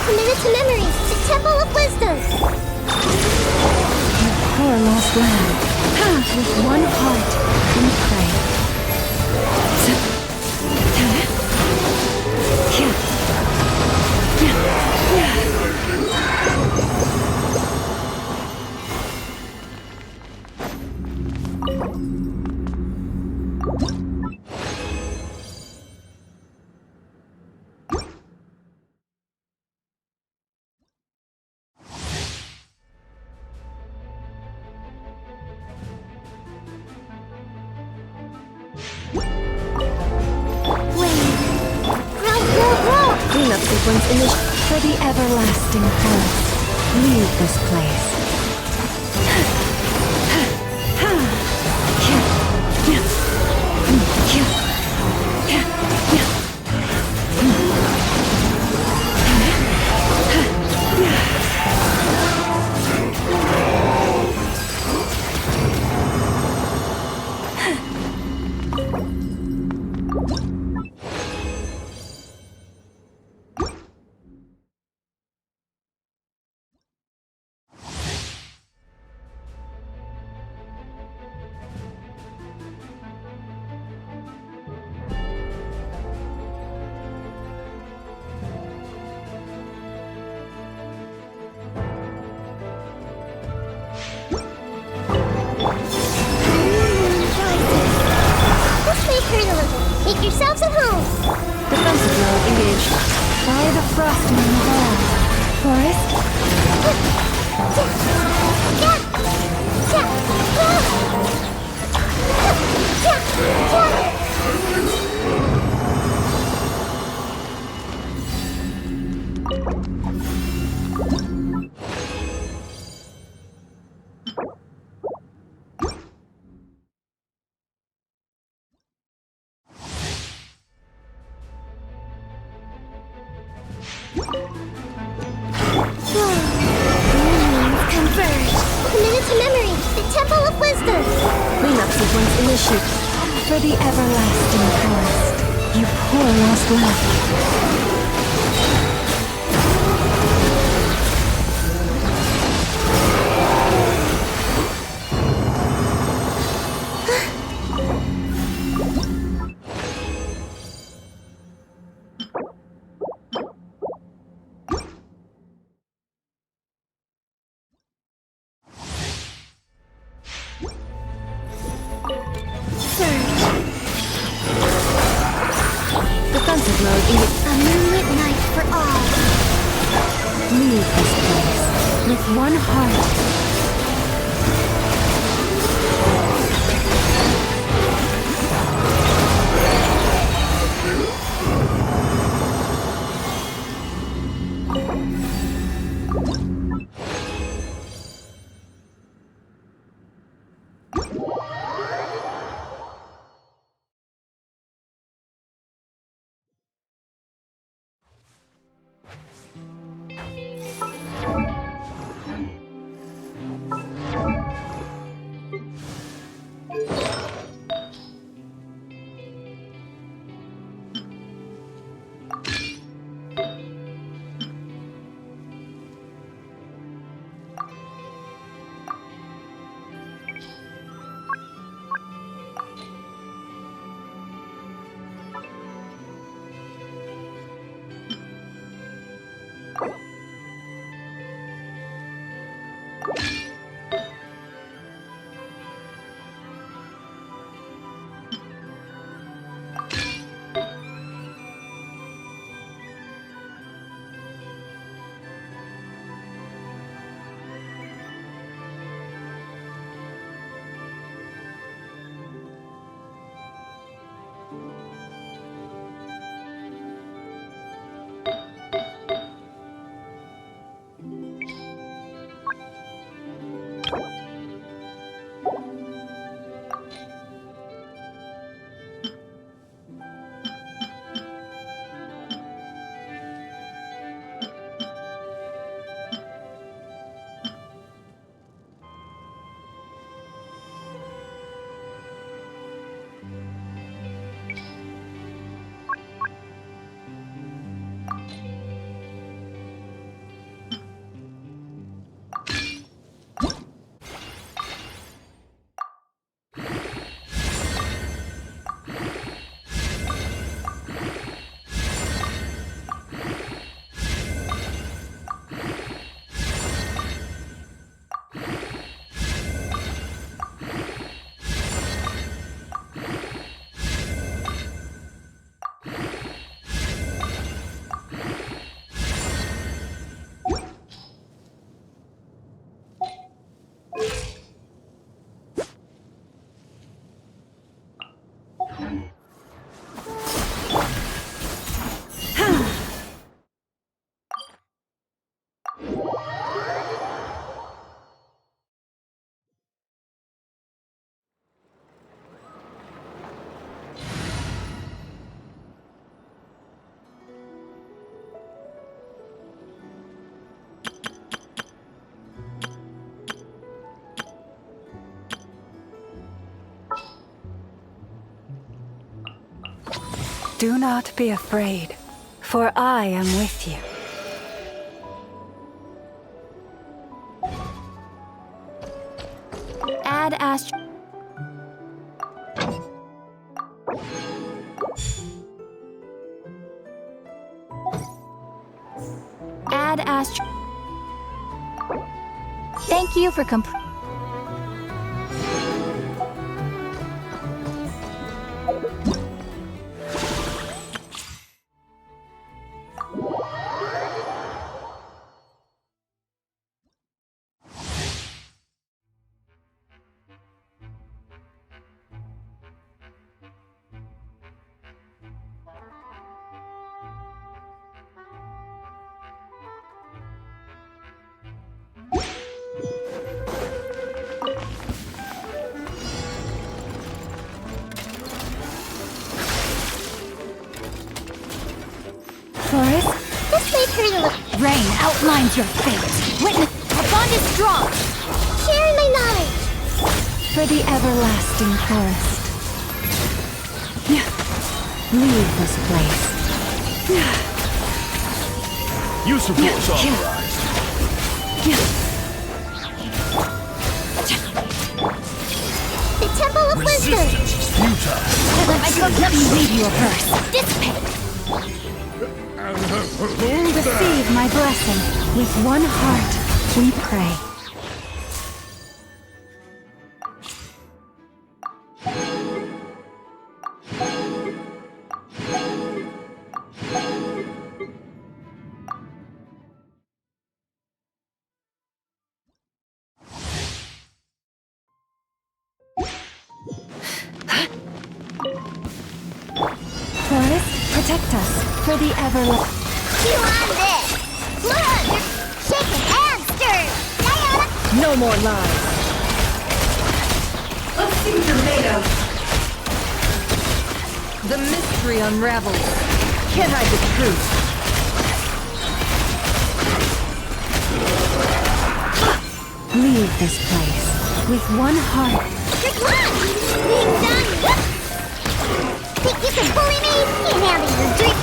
Committed to memories, the Temple of Wisdom! Poor lost land, with one heart in pray. Cleanup sequence for the everlasting forest. Leave this place. Make yourselves at home! Defensive mode engaged. By the frost moon wall. Forest? Committed to memory, the Temple of Wisdom! Cleanup sequence initiated. For the everlasting forest. You poor lost land. Defensive mode in A moonlit night for all. Leave this place with one heart. Do not be afraid, for I am with you. Add Astro. Add Astro. Thank you for Forest, This may turn a little. rain outlines your fate. Witness, Our bond is strong. Sharing my knowledge. for the everlasting forest. Leave this place. Use of force authorized. The Temple of Wisdom. Resistance is futile. Let me read you a verse. Dissipate. Receive my blessing. With one heart, we pray. Forest, protect us for the everlasting. Chew on this. Look, you're shaken and stirred. Diana. No more lies. Let's see what you're made of. The mystery unravels. Can't hide the truth. Leave this place with one heart. Good luck. Being done. Think you can bully me? Can't handle your drink.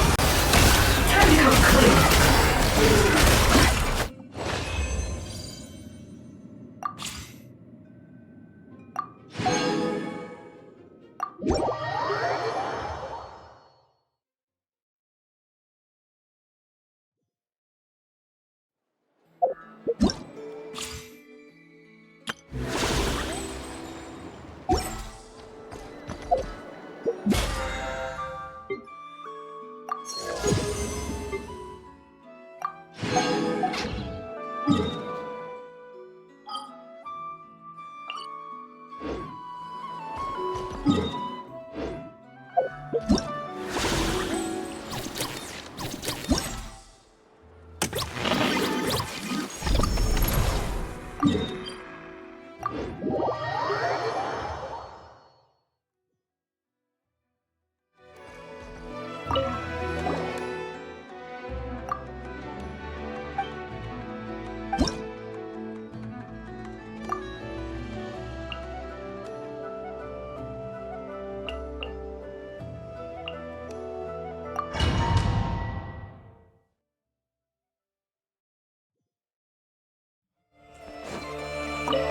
Time to come clean.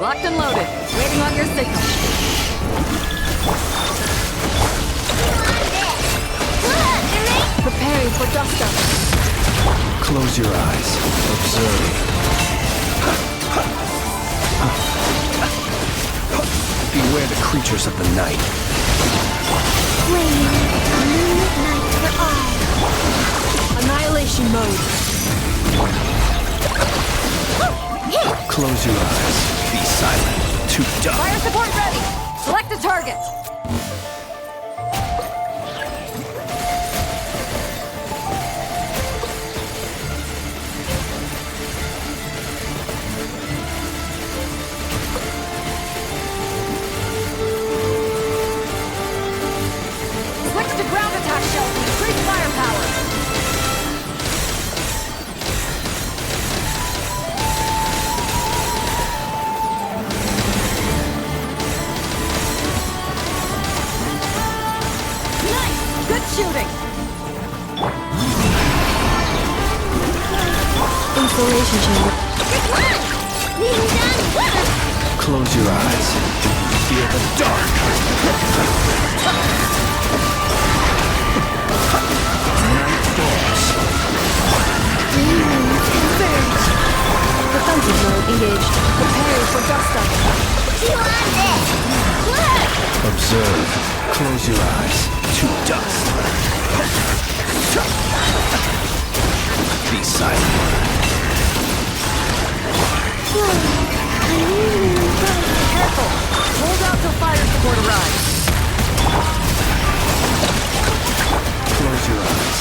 Locked and loaded. Waiting on your signal. Preparing for dust up. Close your eyes. Observe. Beware the creatures of the night. Flame, moonlight for all. Annihilation mode. Close your eyes. Be silent. Too dumb. Fire support ready. Select a target. Switch to ground attack shell to increase firepower. isolation chamber. Close your eyes. Feel the dark. Night falls. Defensive mode engaged. Preparing for dust up. Observe. Close your eyes. To dust. Be silent. Careful! Hold out till fire support arrives. Close your eyes.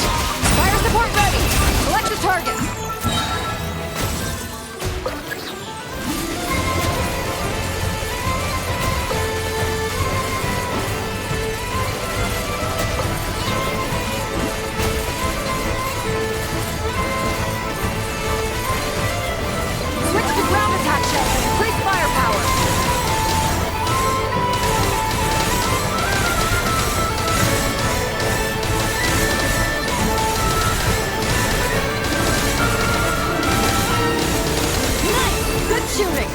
Fire support ready! Select the target! Switch to ground attack shells and increase firepower! Nice! Good shooting!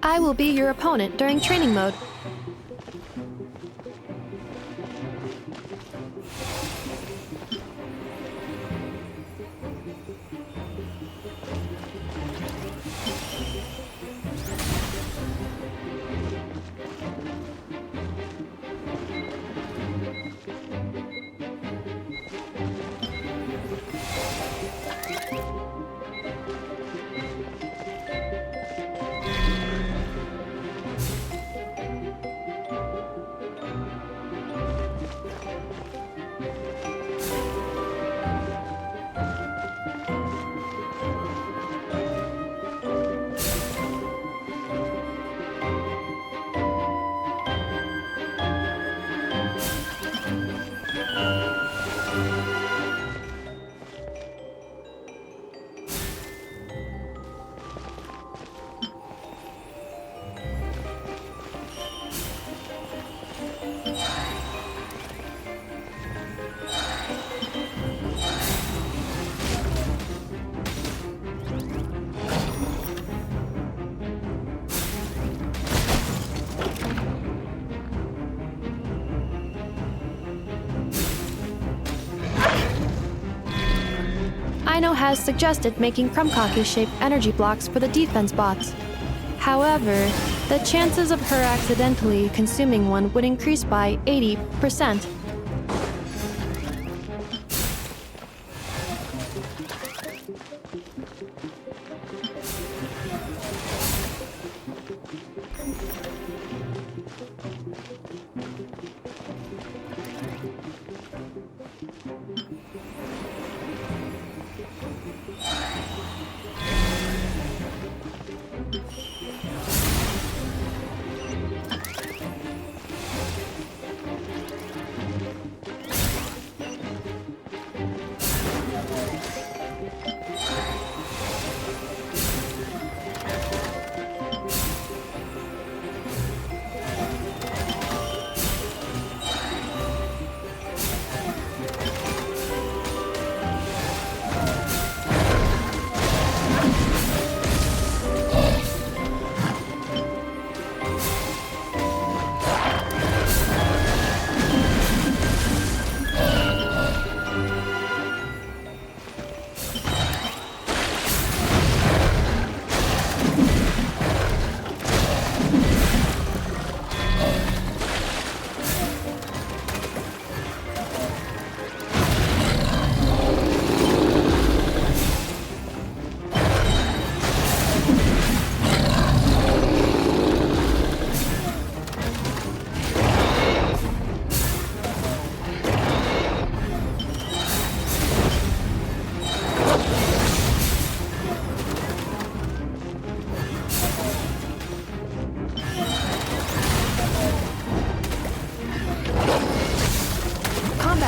I will be your opponent during training mode. Aino has suggested making Krumkake-shaped energy blocks for the defense bots. However, the chances of her accidentally consuming one would increase by 80%.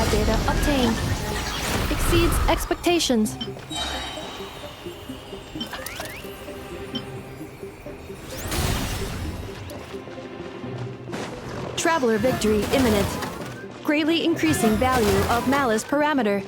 Data obtained exceeds expectations. Traveler victory imminent, greatly increasing value of malice parameter.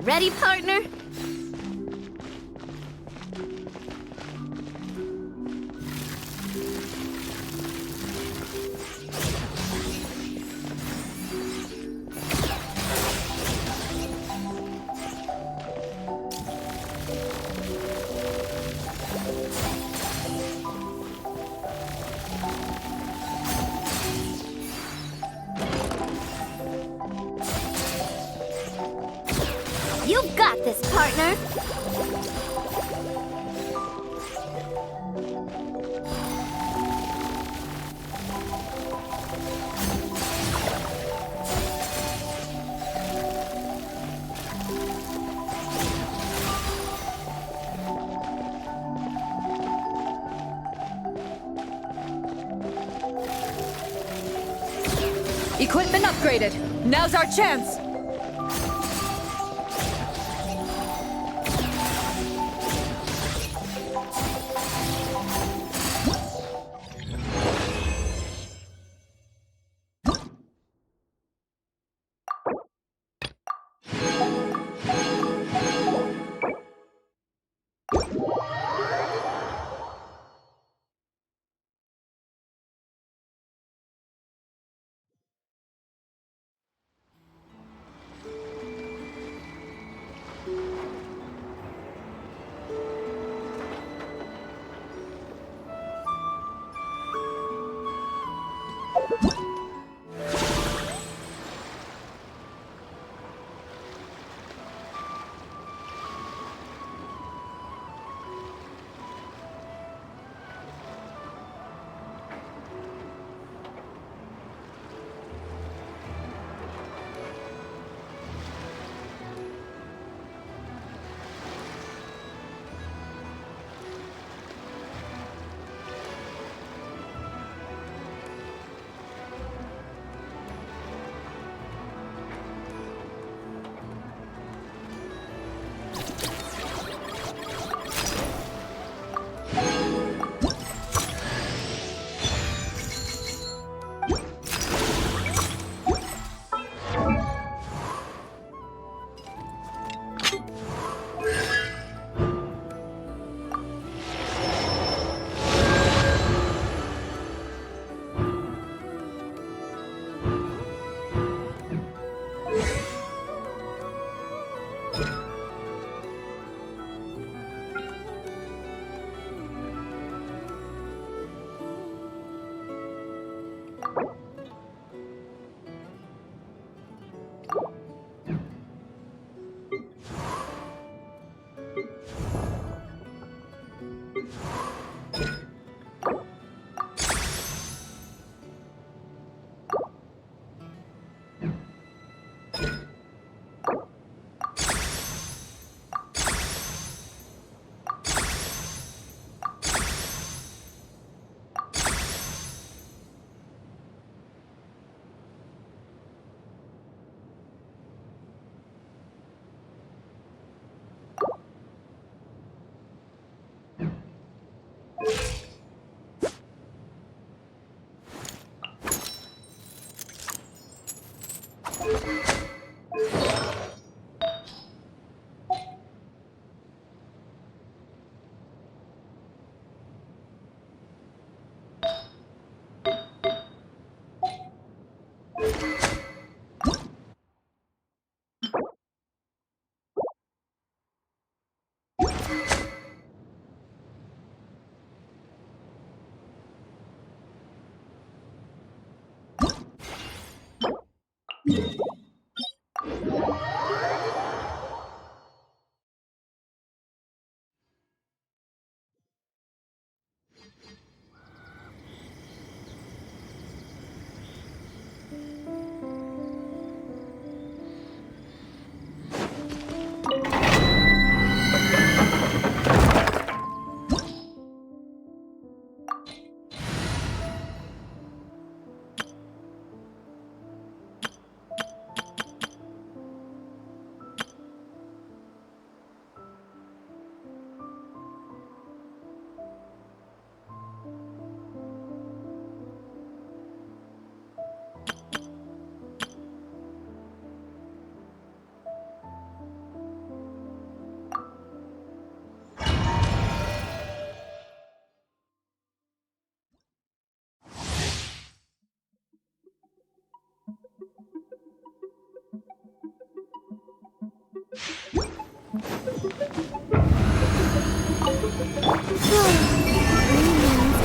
Ready, partner? You've got this, partner! Equipment upgraded. Now's our chance.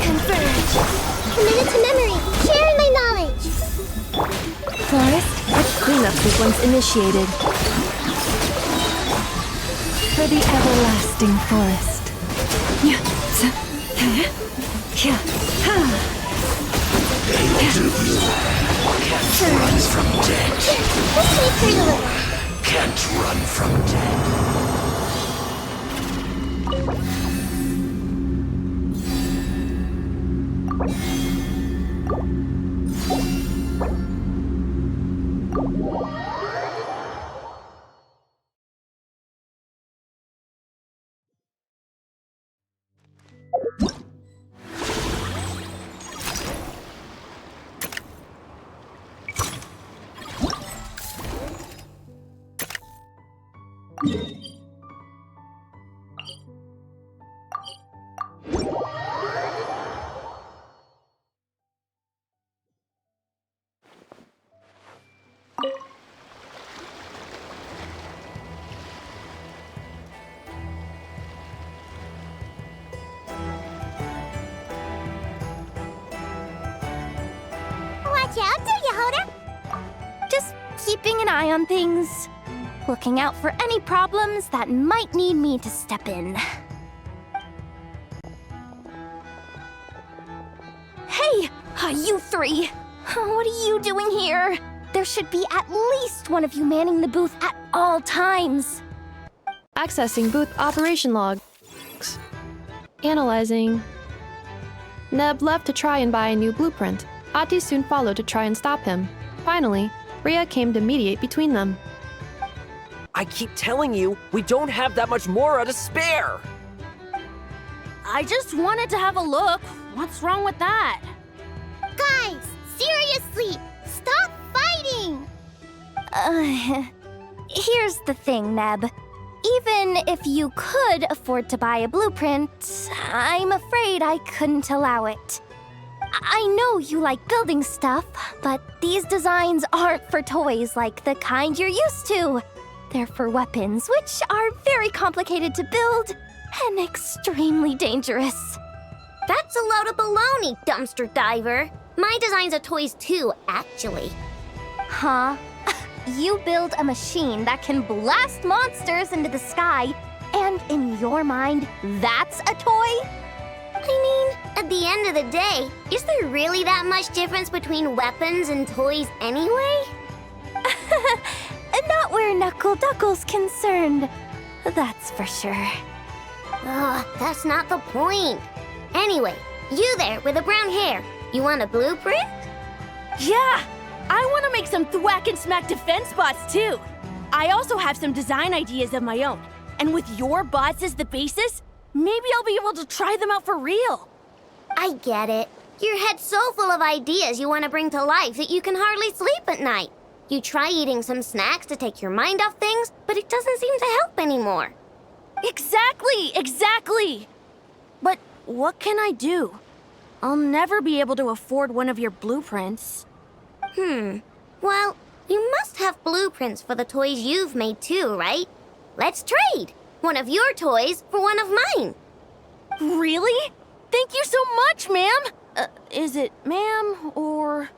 Converge. Committed to memory. Sharing my knowledge. Forest, a cleanup sequence initiated. For the everlasting forest. Can't run from dead. Let's wait for you a little. Can't run from dead. Watch out, do you, Hoda? Just keeping an eye on things. Looking out for any problems that might need me to step in. Hey! You three! What are you doing here? There should be at least one of you manning the booth at all times. Accessing booth operation logs. Analyzing. Neb left to try and buy a new blueprint. Ati soon followed to try and stop him. Finally, Rhea came to mediate between them. I keep telling you, we don't have that much Mora to spare! I just wanted to have a look. What's wrong with that? Guys, seriously, stop fighting! Here's the thing, Neb. Even if you could afford to buy a blueprint, I'm afraid I couldn't allow it. I know you like building stuff, but these designs aren't for toys like the kind you're used to. They're for weapons, which are very complicated to build and extremely dangerous. That's a load of baloney, dumpster diver. My designs are toys too, actually. Huh? You build a machine that can blast monsters into the sky, and in your mind, that's a toy? I mean, at the end of the day, is there really that much difference between weapons and toys anyway? Not where Knuckle Duckle's concerned, that's for sure. Ugh, that's not the point. Anyway, you there with the brown hair, you want a blueprint? Yeah! I want to make some thwack and smack defense bots too. I also have some design ideas of my own. And with your bots as the basis, maybe I'll be able to try them out for real. I get it. Your head's so full of ideas you want to bring to life that you can hardly sleep at night. You try eating some snacks to take your mind off things, but it doesn't seem to help anymore. Exactly! But what can I do? I'll never be able to afford one of your blueprints. Well, you must have blueprints for the toys you've made too, right? Let's trade. One of your toys for one of mine. Really? Thank you so much, ma'am! Is it ma'am or...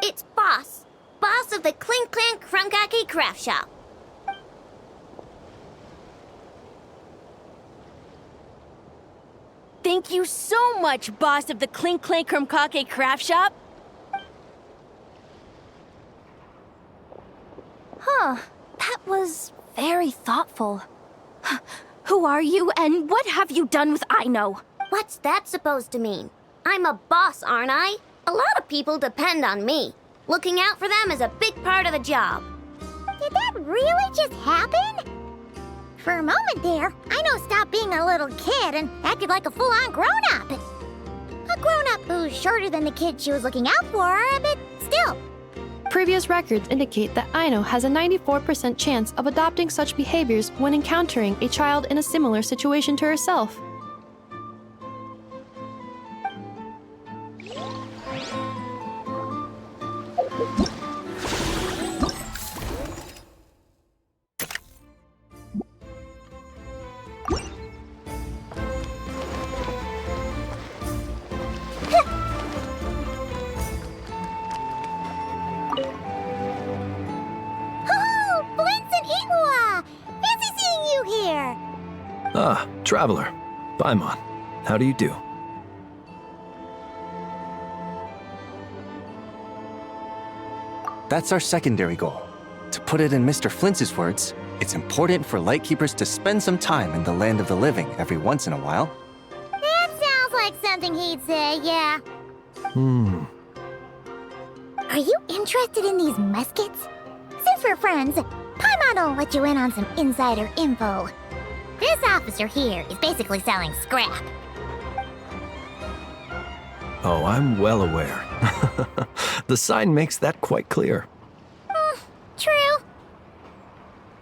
It's Boss. Boss of the Clink Clank Krumkake Craft Shop. Thank you so much, boss of the Clink Clank Krumkake Craft Shop. Huh, that was very thoughtful. Who are you, and what have you done with Aino? What's that supposed to mean? I'm a boss, aren't I? A lot of people depend on me. Looking out for them is a big part of the job. Did that really just happen? For a moment there, Aino stopped being a little kid and acted like a full-on grown-up. A grown-up who's shorter than the kid she was looking out for, but still. Previous records indicate that Aino has a 94% chance of adopting such behaviors when encountering a child in a similar situation to herself. Traveler, Paimon, how do you do? That's our secondary goal. To put it in Mr. Flintz's words, it's important for Lightkeepers to spend some time in the land of the living every once in a while. That sounds like something he'd say, yeah. Are you interested in these muskets? Since we're friends, Paimon will let you in on some insider info. This officer here is basically selling scrap. Oh, I'm well aware. The sign makes that quite clear. True.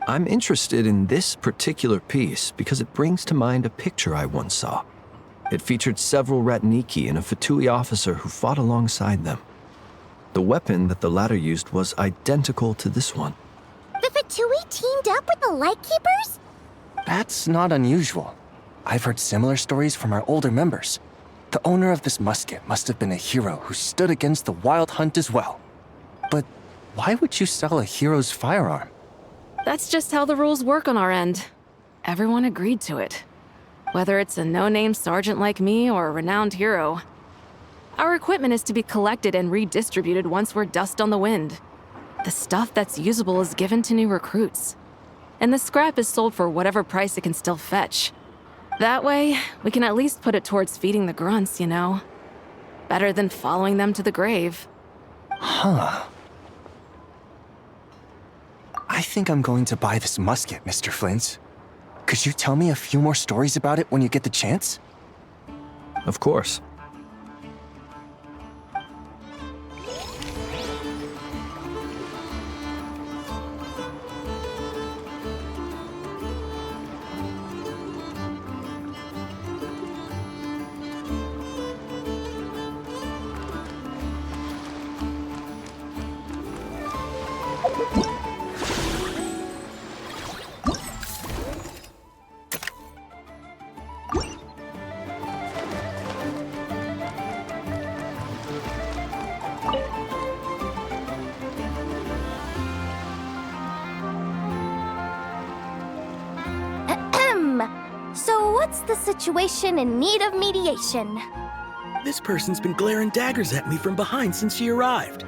I'm interested in this particular piece because it brings to mind a picture I once saw. It featured several Ratniki and a Fatui officer who fought alongside them. The weapon that the latter used was identical to this one. The Fatui teamed up with the Lightkeepers? That's not unusual. I've heard similar stories from our older members. The owner of this musket must have been a hero who stood against the Wild Hunt as well. But why would you sell a hero's firearm? That's just how the rules work on our end. Everyone agreed to it. Whether it's a no-name sergeant like me or a renowned hero. Our equipment is to be collected and redistributed once we're dust on the wind. The stuff that's usable is given to new recruits. And the scrap is sold for whatever price it can still fetch. That way, we can at least put it towards feeding the grunts, you know? Better than following them to the grave. Huh. I think I'm going to buy this musket, Mr. Flintz. Could you tell me a few more stories about it when you get the chance? Of course. So what's the situation in need of mediation? This person's been glaring daggers at me from behind since she arrived.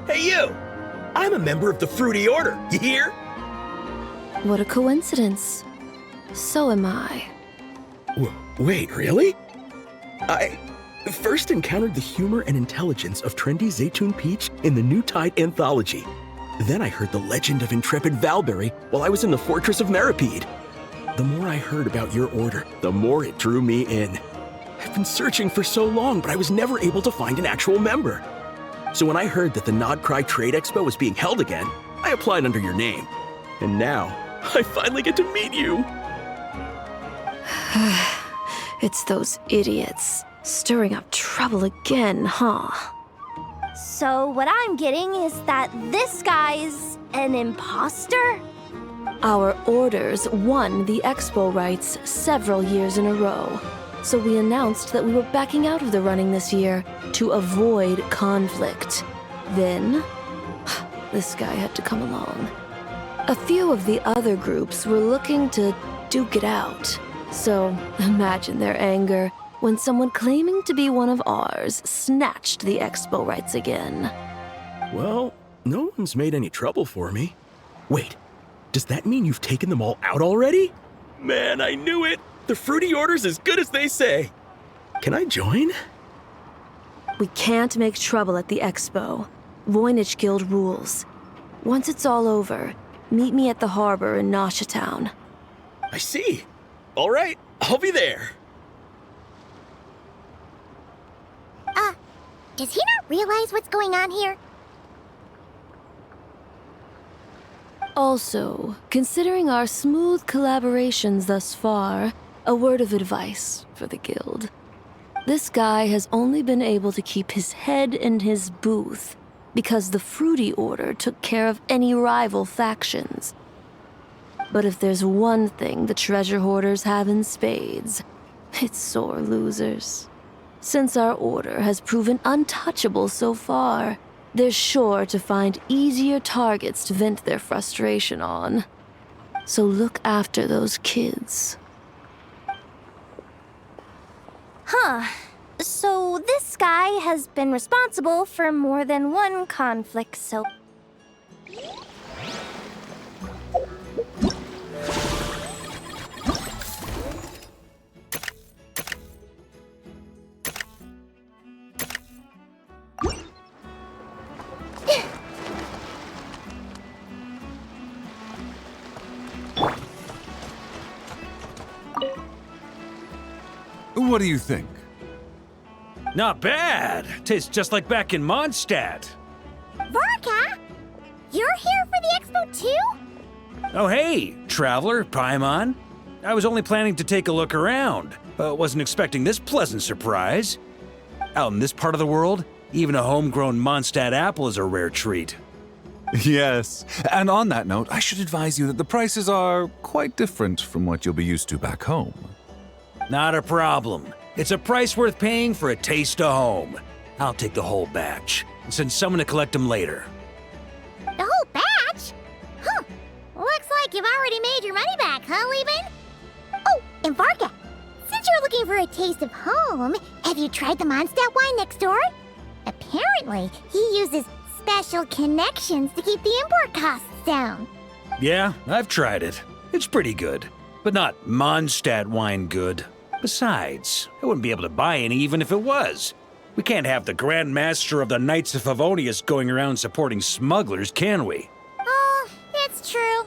Hey, you! I'm a member of the Fruity Order, you hear? What a coincidence. So am I. Wait, really? I first encountered the humor and intelligence of trendy Zaytun Peach in the New Tide anthology. Then I heard the legend of intrepid Valberry while I was in the Fortress of Meripede. The more I heard about your order, the more it drew me in. I've been searching for so long, but I was never able to find an actual member. So when I heard that the Nodcry Trade Expo was being held again, I applied under your name. And now, I finally get to meet you. It's those idiots. Stirring up trouble again, huh? So what I'm getting is that this guy's an imposter? Our orders won the expo rights several years in a row, so we announced that we were backing out of the running this year to avoid conflict. Then, this guy had to come along. A few of the other groups were looking to duke it out, so imagine their anger when someone claiming to be one of ours snatched the expo rights again. Well, no one's made any trouble for me. Wait. Does that mean you've taken them all out already? Man, I knew it! The Fruity Order's as good as they say. Can I join? We can't make trouble at the expo. Voynich Guild rules. Once it's all over, meet me at the harbor in Nasha Town. I see. All right, I'll be there. Does he not realize what's going on here? Also, considering our smooth collaborations thus far, a word of advice for the guild. This guy has only been able to keep his head in his booth because the Fruity Order took care of any rival factions. But if there's one thing the treasure hoarders have in spades, it's sore losers. Since our order has proven untouchable so far, they're sure to find easier targets to vent their frustration on. So look after those kids. Huh. So this guy has been responsible for more than one conflict, so... What do you think? Not bad. Tastes just like back in Mondstadt. Varka? You're here for the expo too? Oh hey, Traveler, Paimon. I was only planning to take a look around. Wasn't expecting this pleasant surprise. Out in this part of the world, even a homegrown Mondstadt apple is a rare treat. Yes, and on that note, I should advise you that the prices are quite different from what you'll be used to back home. Not a problem. It's a price worth paying for a taste of home. I'll take the whole batch and send someone to collect them later. The whole batch? Huh. Looks like you've already made your money back, huh, Leben? Oh, and Varka, since you're looking for a taste of home, have you tried the Mondstadt wine next door? Apparently, he uses special connections to keep the import costs down. Yeah, I've tried it. It's pretty good, but not Mondstadt wine good. Besides, I wouldn't be able to buy any even if it was. We can't have the Grand Master of the Knights of Favonius going around supporting smugglers, can we? Oh, it's true.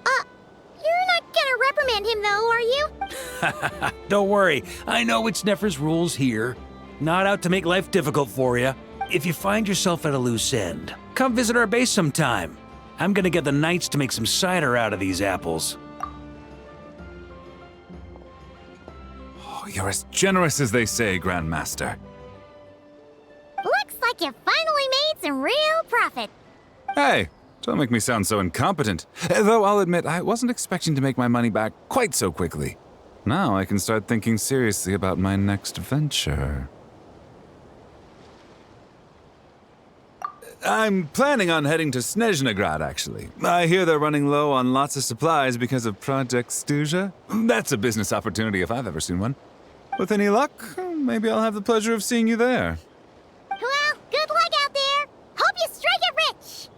You're not gonna reprimand him though, are you? Don't worry, I know it's Nefer's rules here. Not out to make life difficult for you. If you find yourself at a loose end, come visit our base sometime. I'm gonna get the Knights to make some cider out of these apples. You're as generous as they say, Grandmaster. Looks like you finally made some real profit. Hey, don't make me sound so incompetent. Though I'll admit, I wasn't expecting to make my money back quite so quickly. Now I can start thinking seriously about my next venture. I'm planning on heading to Snezhnegrad, actually. I hear they're running low on lots of supplies because of Project Stuja. That's a business opportunity if I've ever seen one. With any luck, maybe I'll have the pleasure of seeing you there. Well, good luck out there. Hope you strike it rich.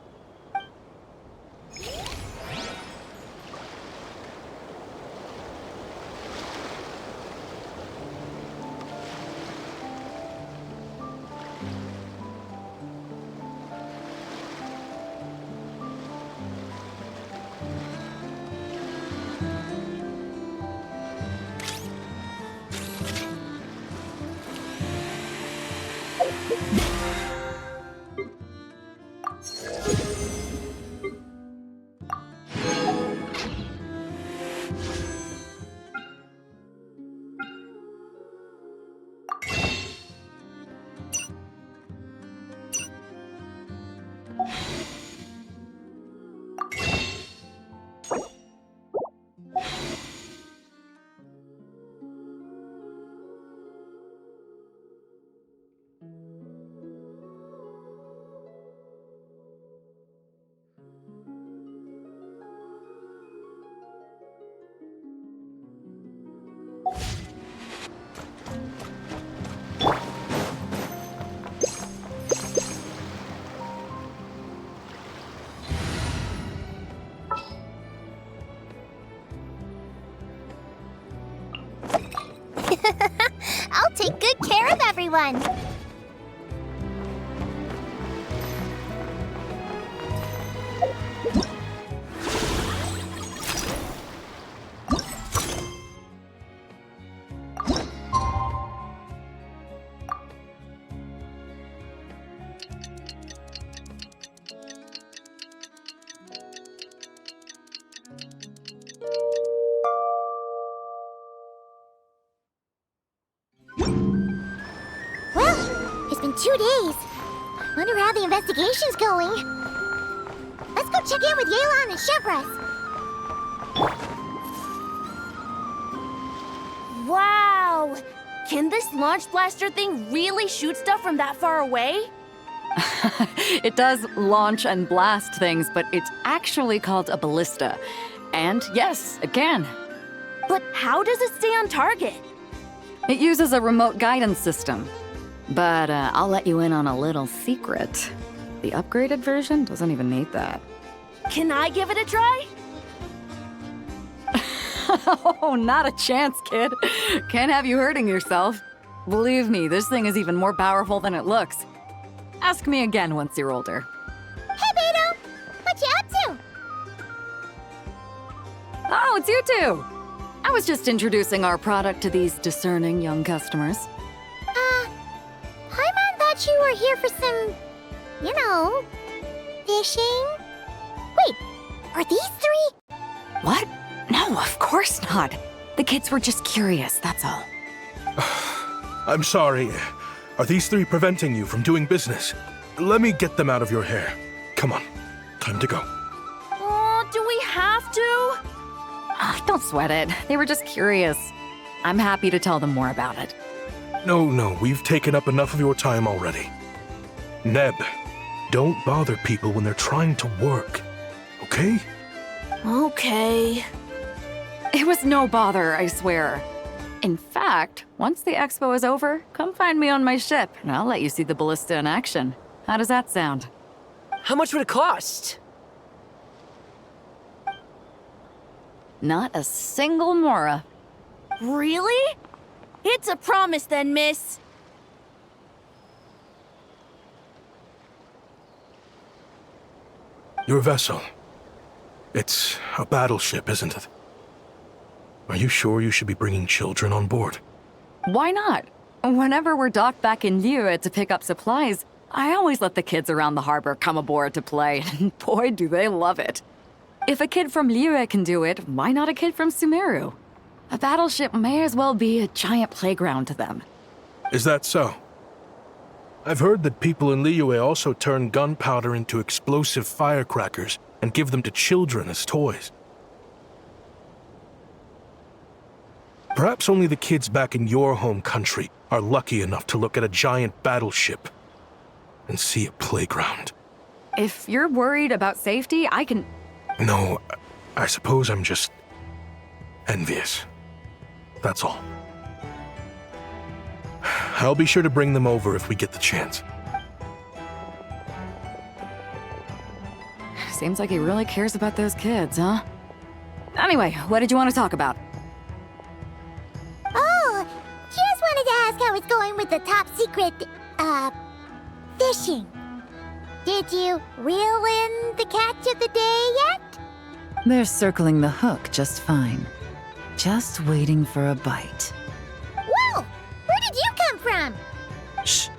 I'll take good care of everyone. Well, it's been 2 days. Wonder how the investigation's going. Let's go check in with Yelan and Shepras. Wow! Can this launch blaster thing really shoot stuff from that far away? It does launch and blast things, but it's actually called a ballista. And yes, it can. But how does it stay on target? It uses a remote guidance system. But I'll let you in on a little secret. The upgraded version doesn't even need that. Can I give it a try? Oh, not a chance, kid. Can't have you hurting yourself. Believe me, this thing is even more powerful than it looks. Ask me again once you're older. Hey, Beto! What you up to? Oh, it's you two! I was just introducing our product to these discerning young customers. Paimon thought you were here for some, fishing? Wait, are these three? What? No, of course not. The kids were just curious, that's all. I'm sorry. Are these three preventing you from doing business? Let me get them out of your hair. Come on, time to go. Oh, do we have to? Don't sweat it. They were just curious. I'm happy to tell them more about it. No, we've taken up enough of your time already. Neb, don't bother people when they're trying to work, okay? Okay. It was no bother, I swear. In fact, once the expo is over, come find me on my ship, and I'll let you see the ballista in action. How does that sound? How much would it cost? Not a single mora. Really? It's a promise then, miss. Your vessel. It's a battleship, isn't it? Are you sure you should be bringing children on board? Why not? Whenever we're docked back in Liyue to pick up supplies, I always let the kids around the harbor come aboard to play, and boy, do they love it. If a kid from Liyue can do it, why not a kid from Sumeru? A battleship may as well be a giant playground to them. Is that so? I've heard that people in Liyue also turn gunpowder into explosive firecrackers and give them to children as toys. Perhaps only the kids back in your home country are lucky enough to look at a giant battleship and see a playground. If you're worried about safety, I can... No, I suppose I'm just envious. That's all. I'll be sure to bring them over if we get the chance. Seems like he really cares about those kids, huh? Anyway, what did you want to talk about? Oh, just wanted to ask how it's going with the top secret, fishing. Did you reel in the catch of the day yet? They're circling the hook just fine. Just waiting for a bite. Whoa! Where did you come from? Shh.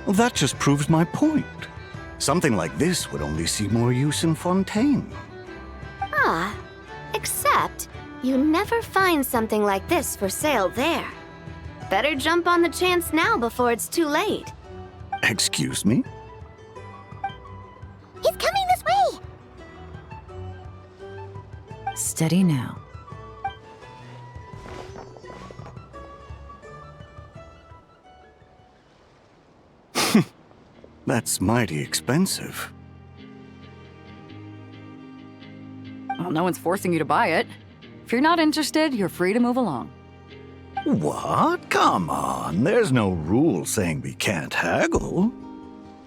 Well, that just proves my point. Something like this would only see more use in Fontaine. Except you never find something like this for sale there. Better jump on the chance now before it's too late. Excuse me? He's coming this way! Steady now. That's mighty expensive. Well, no one's forcing you to buy it. If you're not interested, you're free to move along. What? Come on. There's no rule saying we can't haggle.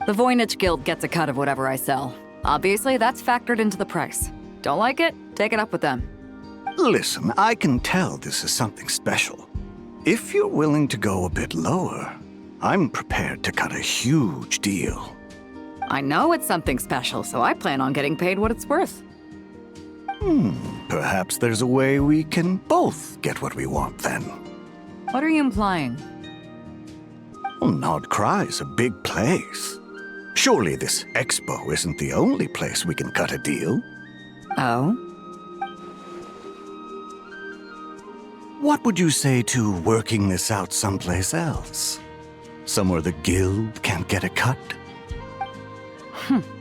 The Voynich Guild gets a cut of whatever I sell. Obviously, that's factored into the price. Don't like it? Take it up with them. Listen, I can tell this is something special. If you're willing to go a bit lower, I'm prepared to cut a huge deal. I know it's something special, so I plan on getting paid what it's worth. Perhaps there's a way we can both get what we want then. What are you implying? Well, Nod Cry's a big place. Surely this expo isn't the only place we can cut a deal. Oh? What would you say to working this out someplace else? Somewhere the guild can't get a cut?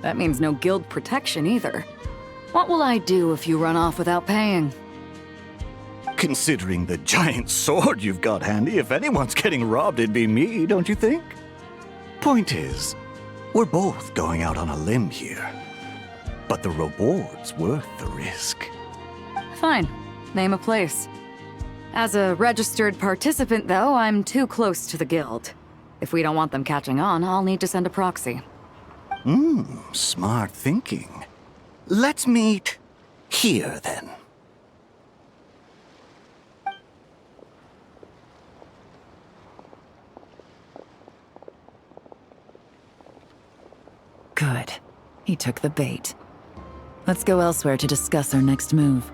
That means no guild protection either. What will I do if you run off without paying? Considering the giant sword you've got handy, if anyone's getting robbed, it'd be me, don't you think? Point is, we're both going out on a limb here. But the reward's worth the risk. Fine. Name a place. As a registered participant, though, I'm too close to the guild. If we don't want them catching on, I'll need to send a proxy. Smart thinking. Let's meet here, then. Good. He took the bait. Let's go elsewhere to discuss our next move.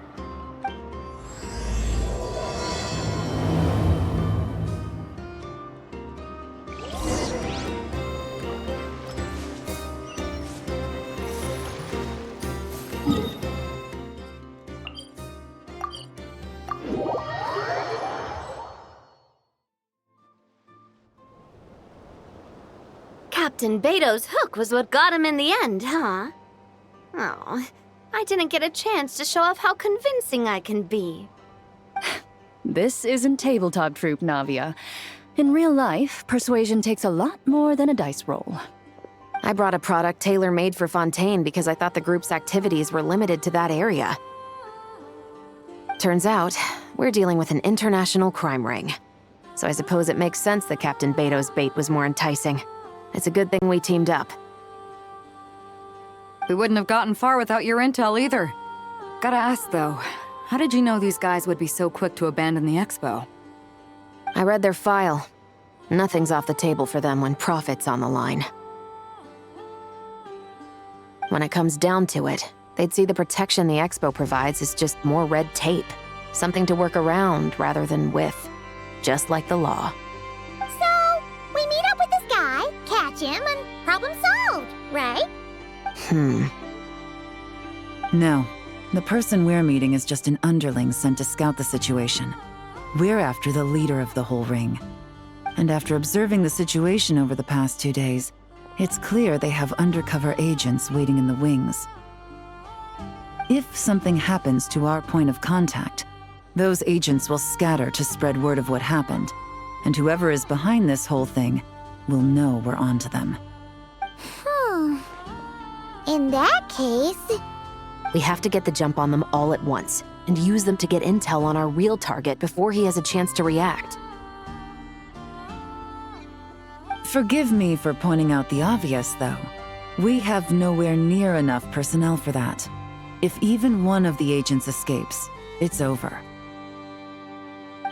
Captain Beto's hook was what got him in the end, huh? Oh, I didn't get a chance to show off how convincing I can be. This isn't tabletop troop, Navia. In real life, persuasion takes a lot more than a dice roll. I brought a product tailor-made for Fontaine because I thought the group's activities were limited to that area. Turns out, we're dealing with an international crime ring. So I suppose it makes sense that Captain Beto's bait was more enticing. It's a good thing we teamed up. We wouldn't have gotten far without your intel either. Gotta ask though, how did you know these guys would be so quick to abandon the expo? I read their file. Nothing's off the table for them when profit's on the line. When it comes down to it, they'd see the protection the expo provides as just more red tape. Something to work around rather than with. Just like the law. So, we meet up with this guy, catch him, and problem solved, right? No. The person we're meeting is just an underling sent to scout the situation. We're after the leader of the whole ring. And after observing the situation over the past 2 days, it's clear they have undercover agents waiting in the wings. If something happens to our point of contact, those agents will scatter to spread word of what happened, and whoever is behind this whole thing will know we're onto them. In that case... We have to get the jump on them all at once, and use them to get intel on our real target before he has a chance to react. Forgive me for pointing out the obvious, though. We have nowhere near enough personnel for that. If even one of the agents escapes, it's over.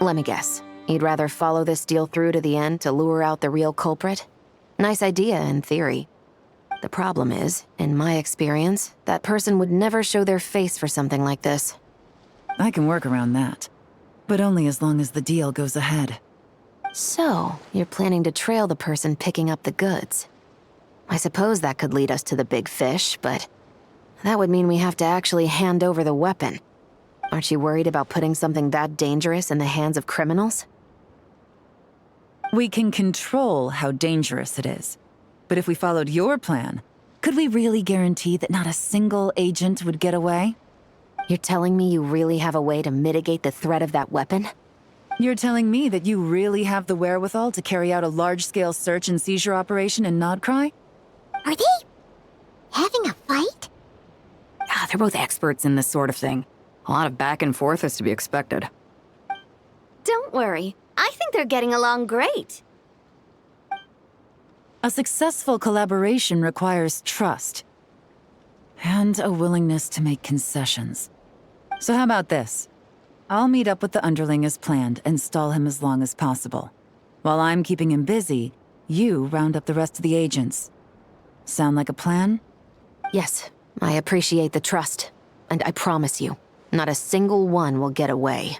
Let me guess. You'd rather follow this deal through to the end to lure out the real culprit? Nice idea, in theory. The problem is, in my experience, that person would never show their face for something like this. I can work around that. But only as long as the deal goes ahead. So, you're planning to trail the person picking up the goods. I suppose that could lead us to the big fish, but that would mean we have to actually hand over the weapon. Aren't you worried about putting something that dangerous in the hands of criminals? We can control how dangerous it is. But if we followed your plan, could we really guarantee that not a single agent would get away? You're telling me you really have a way to mitigate the threat of that weapon? You're telling me that you really have the wherewithal to carry out a large-scale search and seizure operation in Nodcry? Are they having a fight? They're both experts in this sort of thing. A lot of back and forth is to be expected. Don't worry. I think they're getting along great. A successful collaboration requires trust. And a willingness to make concessions. So how about this? I'll meet up with the underling as planned and stall him as long as possible. While I'm keeping him busy, you round up the rest of the agents. Sound like a plan? Yes, I appreciate the trust. And I promise you, not a single one will get away.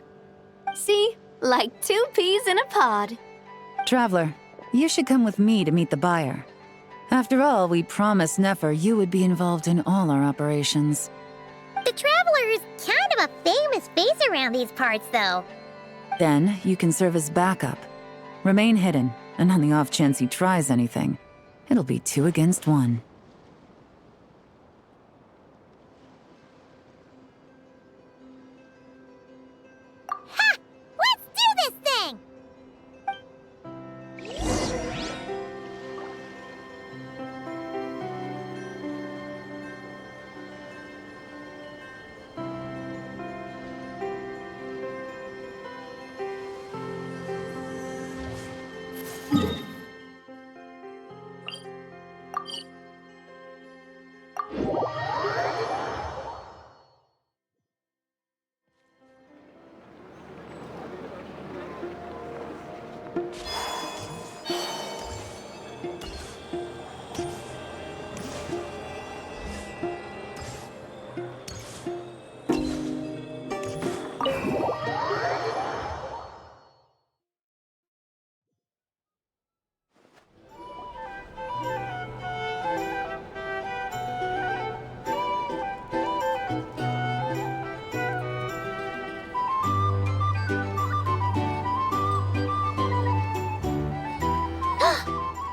See? Like 2 peas in a pod. Traveler, you should come with me to meet the buyer. After all, we promised Nefer you would be involved in all our operations. The Traveler is kind of a famous face around these parts, though. Then, you can serve as backup. Remain hidden, and on the off chance he tries anything, it'll be 2 against 1. Ha! Let's do this thing!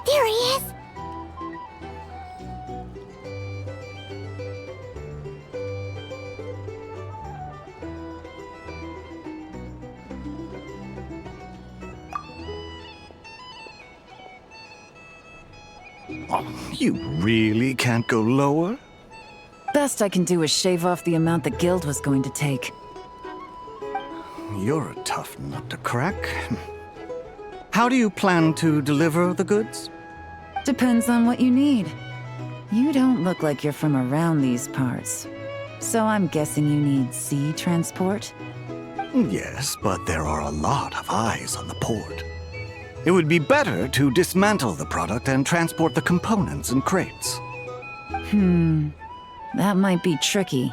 There he is! Oh, you really can't go lower? Best I can do is shave off the amount the guild was going to take. You're a tough nut to crack. How do you plan to deliver the goods? Depends on what you need. You don't look like you're from around these parts. So I'm guessing you need sea transport? Yes, but there are a lot of eyes on the port. It would be better to dismantle the product and transport the components in crates. That might be tricky.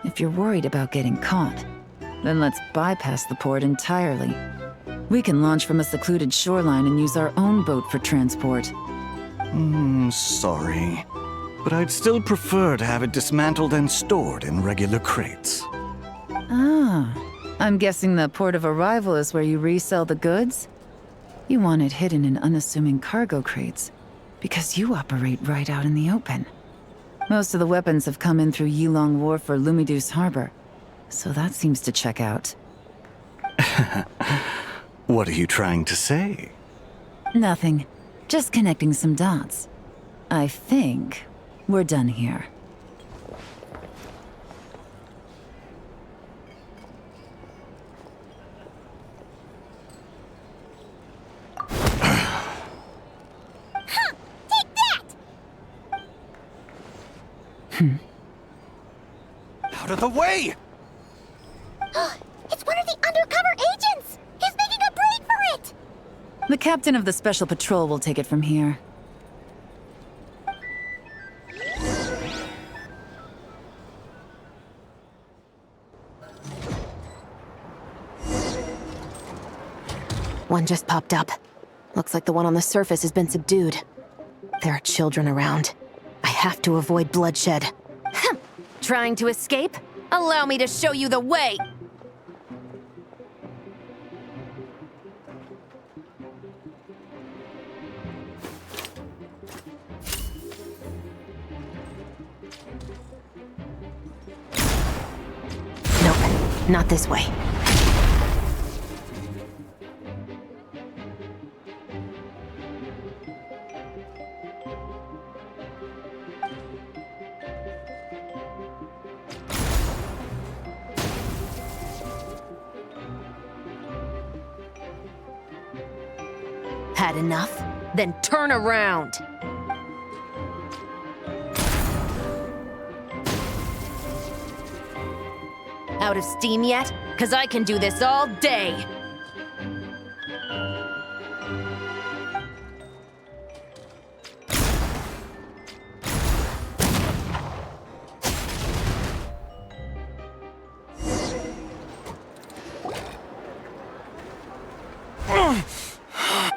If you're worried about getting caught, then let's bypass the port entirely. We can launch from a secluded shoreline and use our own boat for transport. Sorry. But I'd still prefer to have it dismantled and stored in regular crates. Ah, I'm guessing the port of arrival is where you resell the goods? You want it hidden in unassuming cargo crates, because you operate right out in the open. Most of the weapons have come in through Yilong Wharf or Lumiduce Harbor, so that seems to check out. What are you trying to say? Nothing. Just connecting some dots. I think we're done here. Out of the way! It's one of the undercover agents! He's making a break for it! The captain of the Special Patrol will take it from here. One just popped up. Looks like the one on the surface has been subdued. There are children around. I have to avoid bloodshed. Trying to escape? Allow me to show you the way! Nope, not this way. Had enough? Then turn around! Out of steam yet? 'Cause I can do this all day!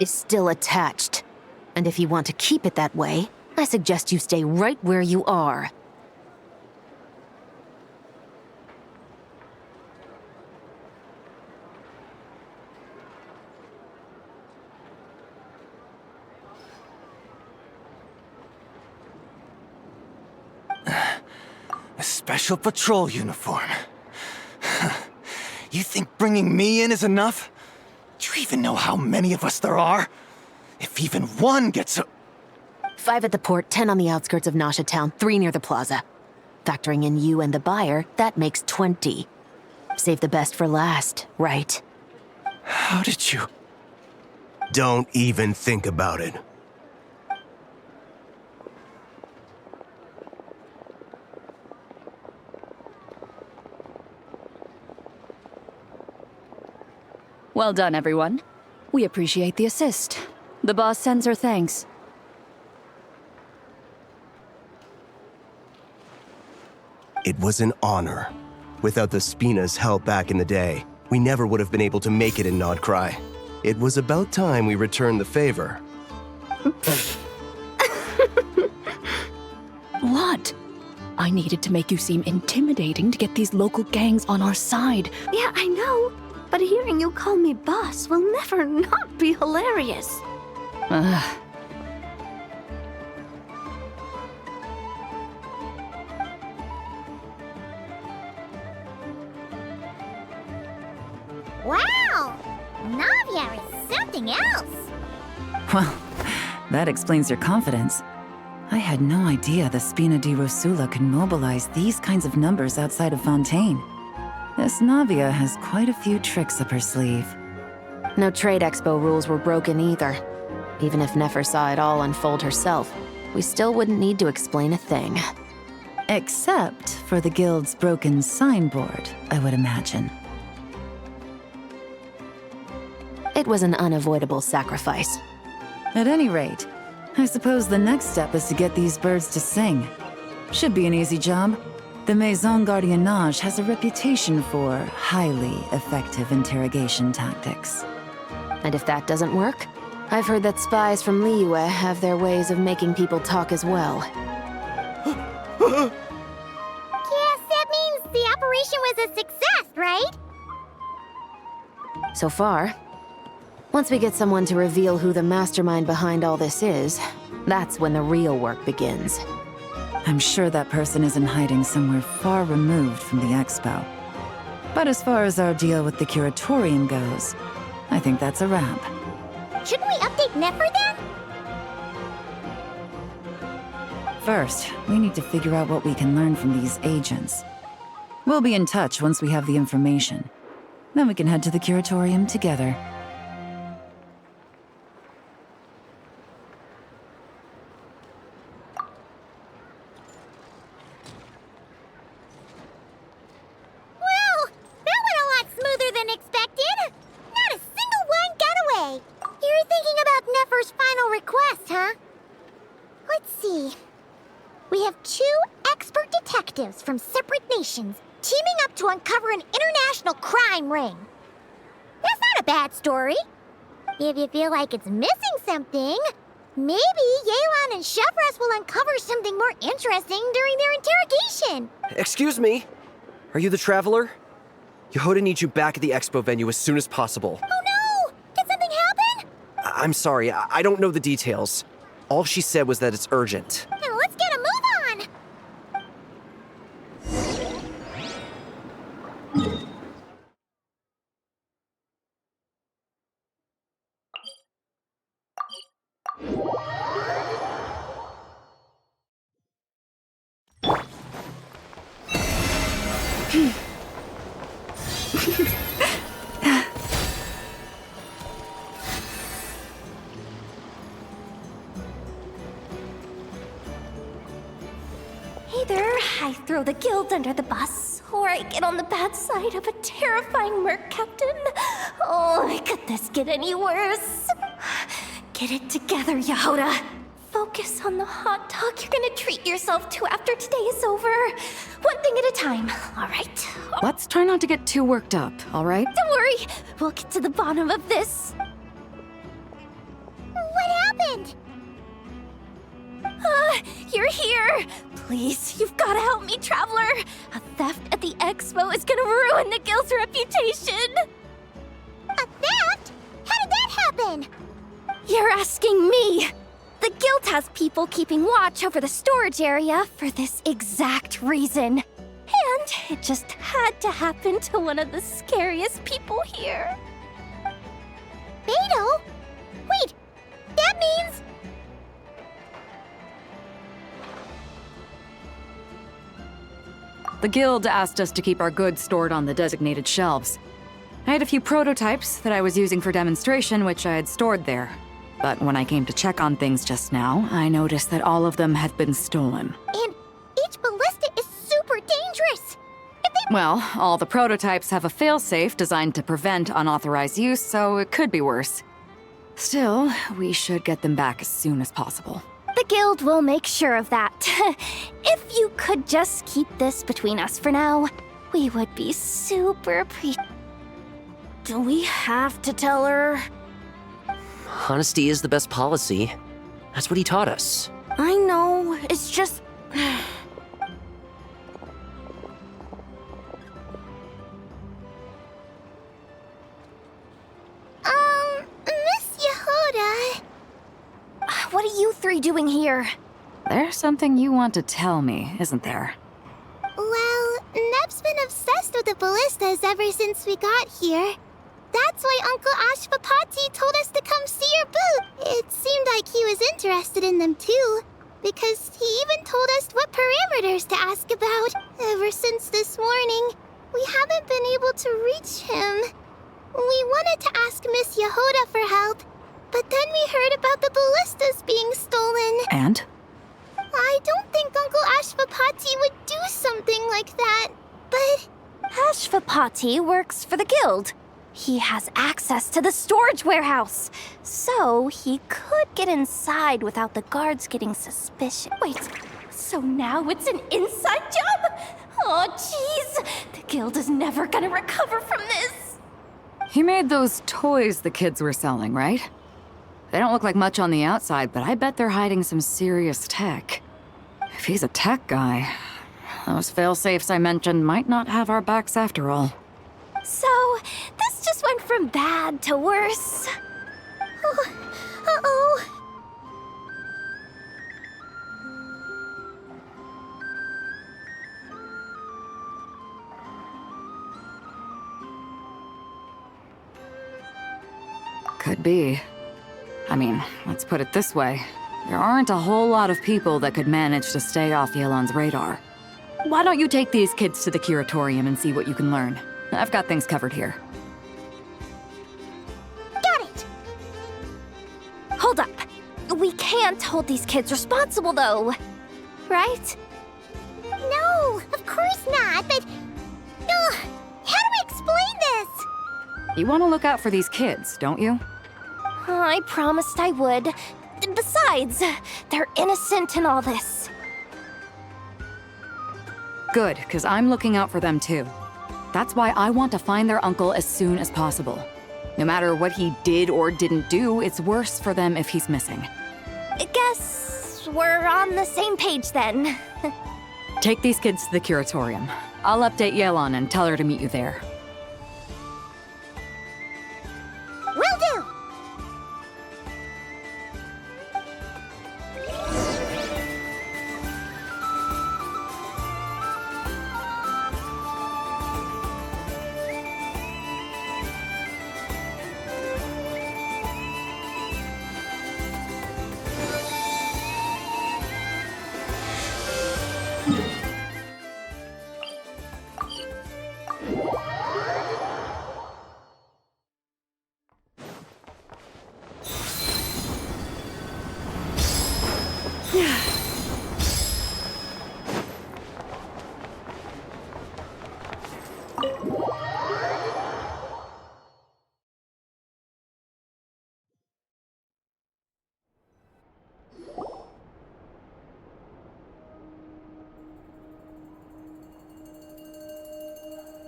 Is still attached. And if you want to keep it that way, I suggest you stay right where you are. A special patrol uniform. You think bringing me in is enough? Do you even know how many of us there are? If even one gets a... 5 at the port, 10 on the outskirts of Nasha Town, 3 near the plaza. Factoring in you and the buyer, that makes 20. Save the best for last, right? How did you... Don't even think about it. Well done, everyone. We appreciate the assist. The boss sends her thanks. It was an honor. Without the Spina's help back in the day, we never would have been able to make it in Nodcry. It was about time we returned the favor. What? I needed to make you seem intimidating to get these local gangs on our side. Yeah, I know. But hearing you call me boss will never not be hilarious. Wow! Navia is something else! Well, that explains your confidence. I had no idea the Spina di Rosula could mobilize these kinds of numbers outside of Fontaine. This Navia has quite a few tricks up her sleeve. No trade expo rules were broken either. Even if Nefer saw it all unfold herself, we still wouldn't need to explain a thing. Except for the guild's broken signboard, I would imagine. It was an unavoidable sacrifice. At any rate, I suppose the next step is to get these birds to sing. Should be an easy job. The Maison Gardiennage has a reputation for highly effective interrogation tactics. And if that doesn't work, I've heard that spies from Liyue have their ways of making people talk as well. Yes, that means the operation was a success, right? So far. Once we get someone to reveal who the mastermind behind all this is, that's when the real work begins. I'm sure that person is in hiding somewhere far removed from the expo. But as far as our deal with the curatorium goes, I think that's a wrap. Shouldn't we update Nefer then? First, we need to figure out what we can learn from these agents. We'll be in touch once we have the information. Then we can head to the curatorium together. From separate nations, teaming up to uncover an international crime ring. That's not a bad story. If you feel like it's missing something, maybe Yelan and Chevros will uncover something more interesting during their interrogation. Excuse me? Are you the Traveler? Yehoda needs you back at the expo venue as soon as possible. Oh no! Did something happen? I'm sorry, I don't know the details. All she said was that it's urgent. Now let's get a move on! Either I throw the guild under the bus, or I get on the bad side of a terrifying merc captain. Oh, could this get any worse? Get it together, Yehoda. Focus on the hot dog you're gonna treat yourself to after today is over. One thing at a time, all right? Let's try not to get too worked up, all right? Don't worry, we'll get to the bottom of this. What happened? You're here! Please, you've gotta help me, Traveler! A theft at the expo is gonna ruin the guild's reputation! A theft? How did that happen? You're asking me! The guild has people keeping watch over the storage area for this exact reason. And it just had to happen to one of the scariest people here. Beto? Wait, that means... The guild asked us to keep our goods stored on the designated shelves. I had a few prototypes that I was using for demonstration, which I had stored there. But when I came to check on things just now, I noticed that all of them had been stolen. And each ballista is super dangerous! Well, all the prototypes have a failsafe designed to prevent unauthorized use, so it could be worse. Still, we should get them back as soon as possible. The guild will make sure of that. If you could just keep this between us for now, we would be super Do we have to tell her? Honesty is the best policy. That's what he taught us. I know, it's just... Miss Yehuda... What are you three doing here? There's something you want to tell me, isn't there? Well, Neb's been obsessed with the ballistas ever since we got here. That's why Uncle Ashvapati told us to come see your booth. It seemed like he was interested in them too, because he even told us what parameters to ask about. Ever since this morning, we haven't been able to reach him. We wanted to ask Miss Yehuda for help, but then we heard about the ballistas being stolen. And? I don't think Uncle Ashvapati would do something like that, but... Ashvapati works for the guild. He has access to the storage warehouse, so he could get inside without the guards getting suspicious. Wait, so now it's an inside job? Oh, jeez. The guild is never gonna recover from this. He made those toys the kids were selling, right? They don't look like much on the outside, but I bet they're hiding some serious tech. If he's a tech guy, those fail-safes I mentioned might not have our backs after all. So, this just went from bad to worse. Uh-oh. Could be. I mean, let's put it this way. There aren't a whole lot of people that could manage to stay off Yelan's radar. Why don't you take these kids to the curatorium and see what you can learn? I've got things covered here. Got it! Hold up. We can't hold these kids responsible, though. Right? No, of course not, but... how do we explain this? You want to look out for these kids, don't you? I promised I would. Besides, they're innocent in all this. Good, because I'm looking out for them too. That's why I want to find their uncle as soon as possible. No matter what he did or didn't do, it's worse for them if he's missing. Guess we're on the same page then. Take these kids to the curatorium. I'll update Yelan and tell her to meet you there. Will do!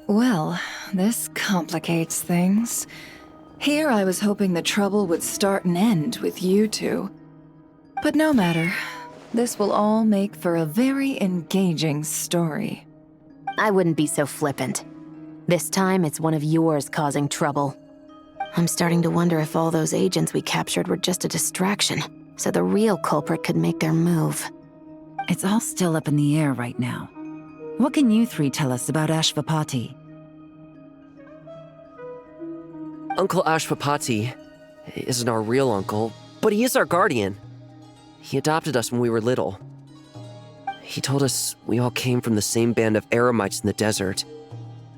Well, this complicates things. Here I was hoping the trouble would start and end with you two. But no matter. This will all make for a very engaging story. I wouldn't be so flippant. This time, it's one of yours causing trouble. I'm starting to wonder if all those agents we captured were just a distraction, so the real culprit could make their move. It's all still up in the air right now. What can you three tell us about Ashvapati? Uncle Ashvapati isn't our real uncle, but he is our guardian. He adopted us when we were little. He told us we all came from the same band of eremites in the desert,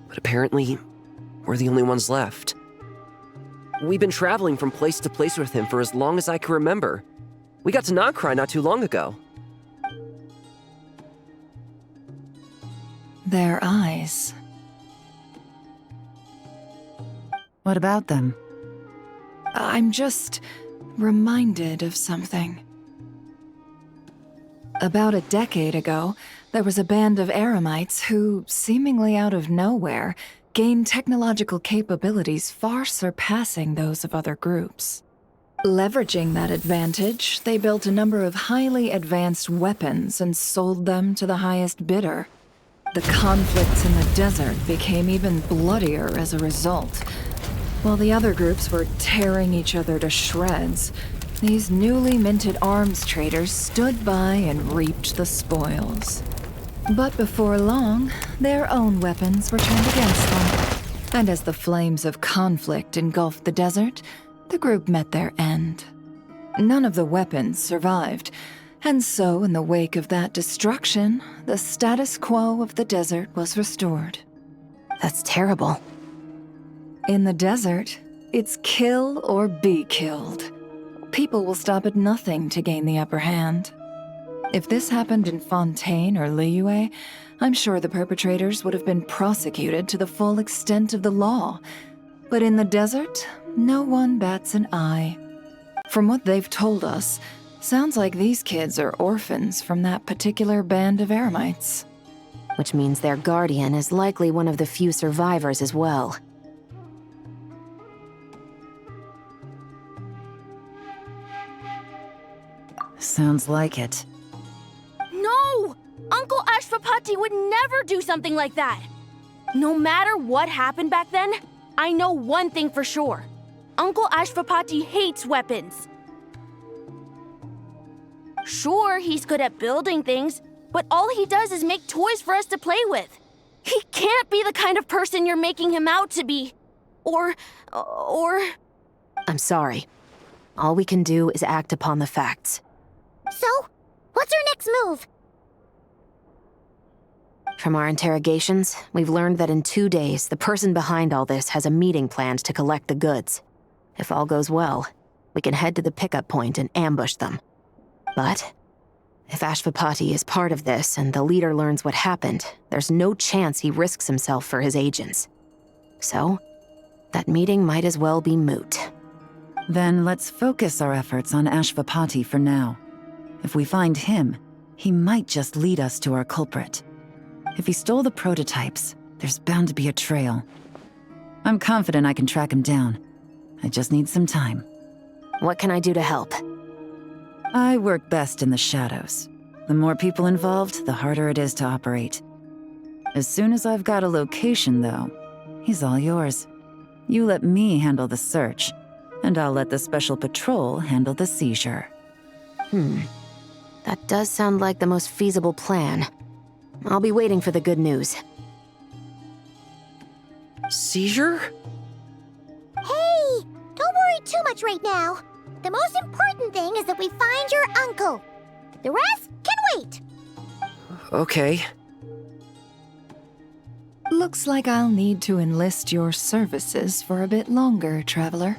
but apparently, We're the only ones left. We've been traveling from place to place with him for as long as I can remember. We got to Nagcry not too long ago. Their eyes. What about them? I'm just reminded of something. About a decade ago, there was a band of eremites who, seemingly out of nowhere, gained technological capabilities far surpassing those of other groups. Leveraging that advantage, they built a number of highly advanced weapons and sold them to the highest bidder. The conflicts in the desert became even bloodier as a result. While the other groups were tearing each other to shreds, these newly minted arms traders stood by and reaped the spoils. But before long, their own weapons were turned against them. And as the flames of conflict engulfed the desert, the group met their end. None of the weapons survived, and so in the wake of that destruction, the status quo of the desert was restored. That's terrible. In the desert, it's kill or be killed. People will stop at nothing to gain the upper hand. If this happened in Fontaine or Liyue, I'm sure the perpetrators would have been prosecuted to the full extent of the law. But in the desert, no one bats an eye. From what they've told us, sounds like these kids are orphans from that particular band of eremites. Which means their guardian is likely one of the few survivors as well. Sounds like it. No! Uncle Ashwapati would never do something like that! No matter what happened back then, I know one thing for sure. Uncle Ashwapati hates weapons. Sure, he's good at building things, but all he does is make toys for us to play with. He can't be the kind of person you're making him out to be. Or... I'm sorry. All we can do is act upon the facts. So, what's our next move? From our interrogations, we've learned that in 2 days, the person behind all this has a meeting planned to collect the goods. If all goes well, we can head to the pickup point and ambush them. But if Ashwapati is part of this and the leader learns what happened, there's no chance he risks himself for his agents. So, that meeting might as well be moot. Then let's focus our efforts on Ashwapati for now. If we find him, he might just lead us to our culprit. If he stole the prototypes, there's bound to be a trail. I'm confident I can track him down. I just need some time. What can I do to help? I work best in the shadows. The more people involved, the harder it is to operate. As soon as I've got a location, though, he's all yours. You let me handle the search, and I'll let the special patrol handle the seizure. That does sound like the most feasible plan. I'll be waiting for the good news. Seizure? Hey! Don't worry too much right now. The most important thing is that we find your uncle. The rest can wait. Okay. Looks like I'll need to enlist your services for a bit longer, Traveler.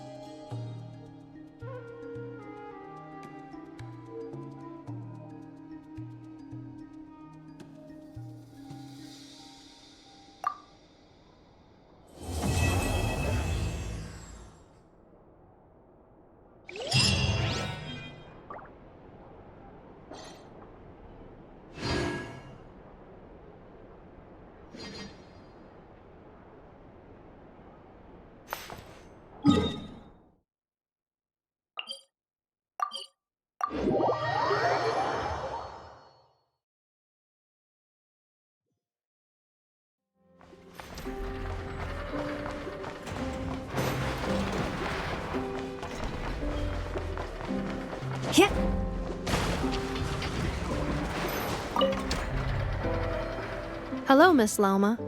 Hello, Miss Lauma.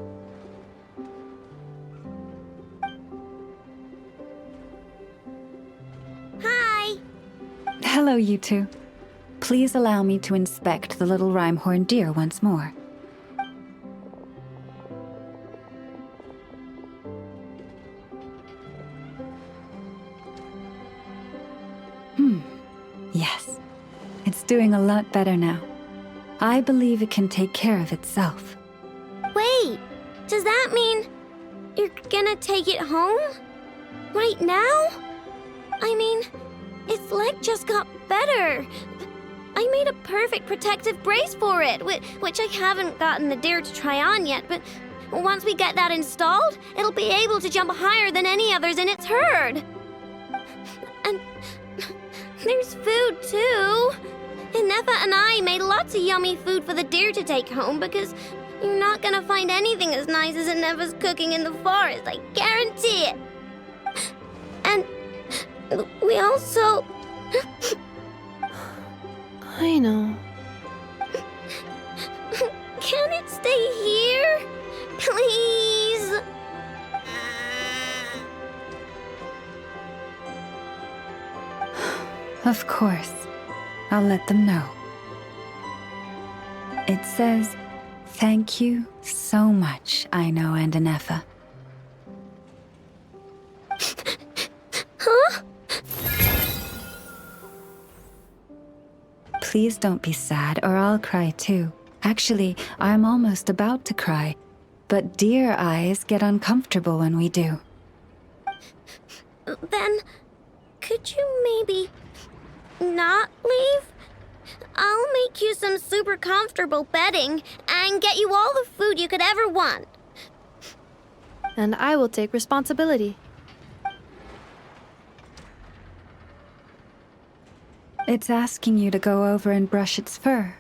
Hi. Hello, you two. Please allow me to inspect the little rhyme-horned deer once more. Yes. It's doing a lot better now. I believe it can take care of itself. Wait, does that mean you're gonna take it home? Right now? I mean, its leg just got better. I made a perfect protective brace for it, which I haven't gotten the deer to try on yet, but once we get that installed, it'll be able to jump higher than any others in its herd. And there's food, too. Nefa and I made lots of yummy food for the deer to take home because you're not gonna find anything as nice as Nefa's cooking in the forest, I guarantee it. And we also... I know. Can it stay here? Please? Of course. I'll let them know. It says, "Thank you so much, Aino and Nefa." Huh? Please don't be sad, or I'll cry too. Actually, I'm almost about to cry. But deer eyes get uncomfortable when we do. Then, could you maybe not leave? I'll make you some super comfortable bedding and get you all the food you could ever want. And I will take responsibility. It's asking you to go over and brush its fur.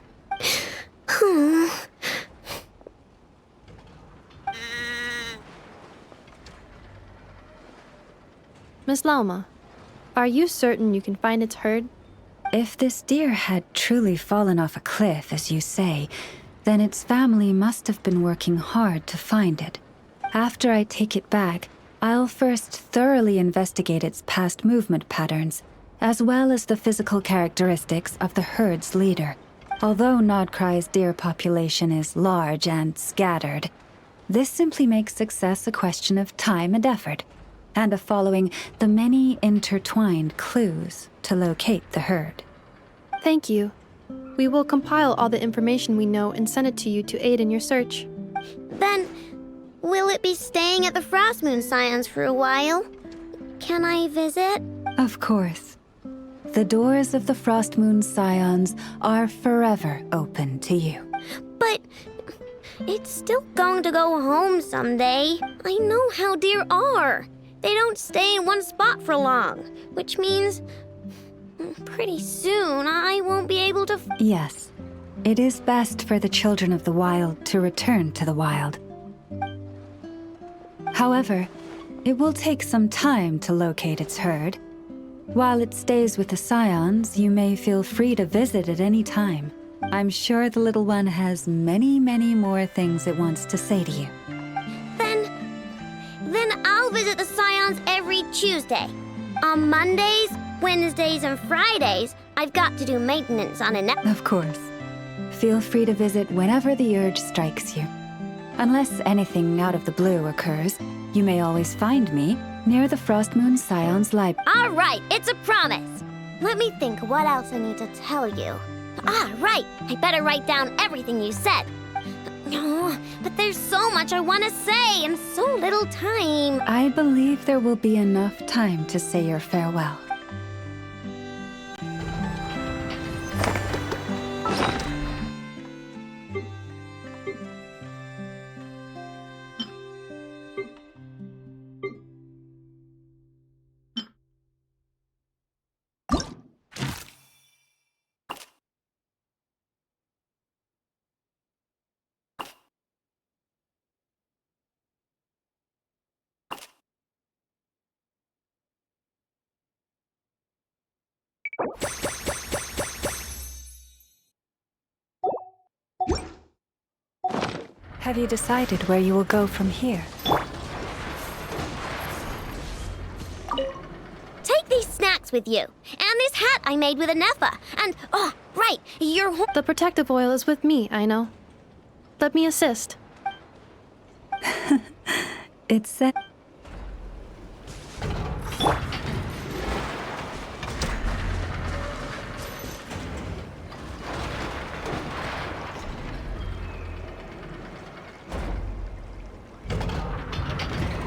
Miss Lauma, are you certain you can find its herd? If this deer had truly fallen off a cliff, as you say, then its family must have been working hard to find it. After I take it back, I'll first thoroughly investigate its past movement patterns, as well as the physical characteristics of the herd's leader. Although Nodcry's deer population is large and scattered, this simply makes success a question of time and effort, and of following the many intertwined clues to locate the herd. Thank you. We will compile all the information we know and send it to you to aid in your search. Then, will it be staying at the Frost Moon Scions for a while? Can I visit? Of course. The doors of the Frost Moon Scions are forever open to you. But it's still going to go home someday. I know how deer are. They don't stay in one spot for long, which means pretty soon I won't be able to... Yes. It is best for the children of the wild to return to the wild. However, it will take some time to locate its herd. While it stays with the Scions, you may feel free to visit at any time. I'm sure the little one has many, many more things it wants to say to you. Then I'll visit the Scions every Tuesday. On Mondays, Wednesdays, and Fridays, I've got to do maintenance on a net. Of course. Feel free to visit whenever the urge strikes you. Unless anything out of the blue occurs, you may always find me near the Frost Moon Scions library. All right, it's a promise. Let me think what else I need to tell you. Right. I better write down everything you said. Oh, but there's so much I want to say and so little time. I believe there will be enough time to say your farewell. Have you decided where you will go from here? Take these snacks with you, and this hat I made with a Nefa, and, right, your... The protective oil is with me, I know. Let me assist. It's